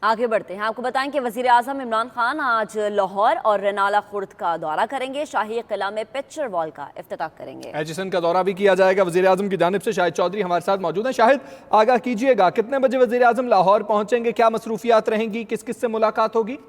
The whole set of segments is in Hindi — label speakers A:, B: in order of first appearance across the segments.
A: आगे बढ़ते हैं। आपको बताएं कि वजीर आजम इमरान खान आज लाहौर और रेनाला खुर्द का दौरा करेंगे। शाही किला में पिक्चर वॉल का इफ्तिताह करेंगे।
B: एचिसन का दौरा भी किया जाएगा वजीर आजम की जानिब से। शाहिद चौधरी हमारे साथ मौजूद हैं। शाहिद, आगाह कीजिएगा, कितने बजे वजीर आजम लाहौर पहुंचेंगे, क्या मसरूफियात रहेंगी, किस किस से मुलाकात होगी?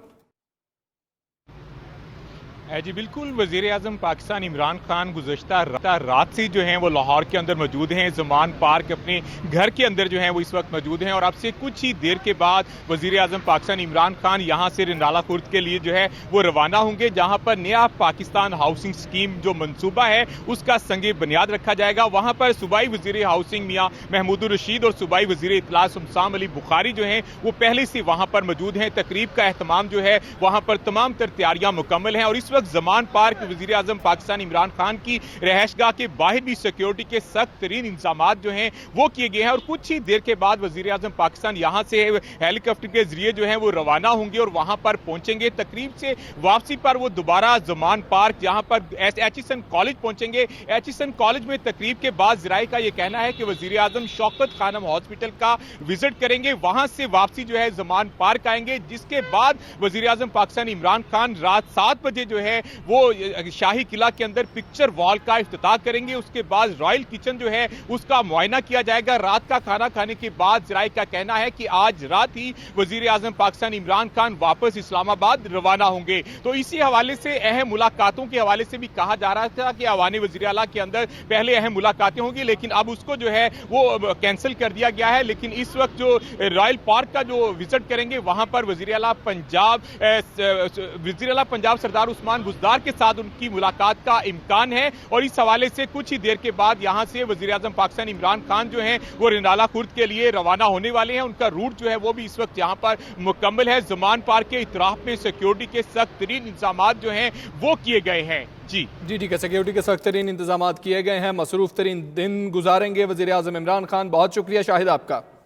C: जी बिल्कुल, वज़ीर आज़म पाकिस्तान इमरान खान गुज़श्ता रात से जो हैं वो लाहौर के अंदर मौजूद हैं। ज़मान पार्क अपने घर के अंदर जो हैं वो इस वक्त मौजूद हैं और अब से कुछ ही देर के बाद वज़ीर आज़म पाकिस्तान इमरान खान यहाँ से रेनाला खुर्द के लिए जो है वो रवाना होंगे, जहाँ पर नया पाकिस्तान हाउसिंग स्कीम जो मनसूबा है उसका संगे बुनियाद रखा जाएगा। वहाँ पर सूबाई वज़ीर हाउसिंग मियाँ महमूदुर रशीद और सूबाई वज़ीर इत्तला शमसाम अली बुखारी जो हैं वो पहले से वहाँ पर मौजूद हैं। तकरीब का एहतमाम जो है वहाँ पर तमाम तर तैयारियाँ मुकम्मल हैं और इस ज़मान पार्क वज़ीर आज़म पाकिस्तान इमरान खान की रहशगाह के बाहर भी सिक्योरिटी के सख्त तरीन इंतजाम जो हैं वो किए गए हैं और कुछ ही देर के बाद वज़ीर आज़म पाकिस्तान यहाँ से हेलीकॉप्टर के जरिए जो है वो रवाना होंगे और वहाँ पर पहुंचेंगे। तकरीब से वापसी पर वो दोबारा ज़मान पार्क जहाँ पर एचिसन कॉलेज पहुंचेंगे। एचिसन कॉलेज में तकरीब के बाद ज़राए का ये कहना है कि वज़ीर आज़म शौकत खानम हॉस्पिटल का विजिट करेंगे, वहाँ से वापसी जो है ज़मान पार्क आएंगे, जिसके बाद वज़ीर आज़म पाकिस्तान इमरान खान रात 7 बजे जो है वो शाही किला के अंदर पिक्चर वॉल का इफ्तिताह करेंगे। उसके बाद रॉयल किचन जो है उसका मुआयना किया जाएगा। रात का खाना खाने के बाद ज़राए का कहना है कि आज रात ही वज़ीर आज़म पाकिस्तान इमरान खान वापस इस्लामाबाद रवाना होंगे। तो इसी हवाले से अहम मुलाकातों के हवाले से भी कहा जा रहा था कि अवानी वज़ीर आला के अंदर पहले अहम मुलाकातें होंगी, लेकिन अब उसको जो है वो कैंसिल कर दिया गया है। लेकिन इस वक्त जो रॉयल पार्क का जो विजिट करेंगे वहां पर वज़ीर आला पंजाब सरदार उस्मान बुज़दार के साथ उनकी मुलाकात का इम्कान है और इस हवाले से कुछ ही देर के बाद यहां से वज़ीर आज़म पाकिस्तान इमरान खान जो हैं वो रेनाला खुर्द के लिए रवाना होने वाले हैं। उनका रूट जो है वो भी इस वक्त यहां पर मुकम्मल है। ज़मान पार्क के इतराफ में सिक्योरिटी के सख्त तरीन इंतजाम जो हैं वो किए गए हैं। जी
B: ठीक है, सिक्योरिटी के सख्त तरीन इंतजाम किए गए हैं। मसरूफ तरीन दिन गुजारेंगे वज़ीर आज़म इमरान खान। बहुत शुक्रिया शाहिद आपका।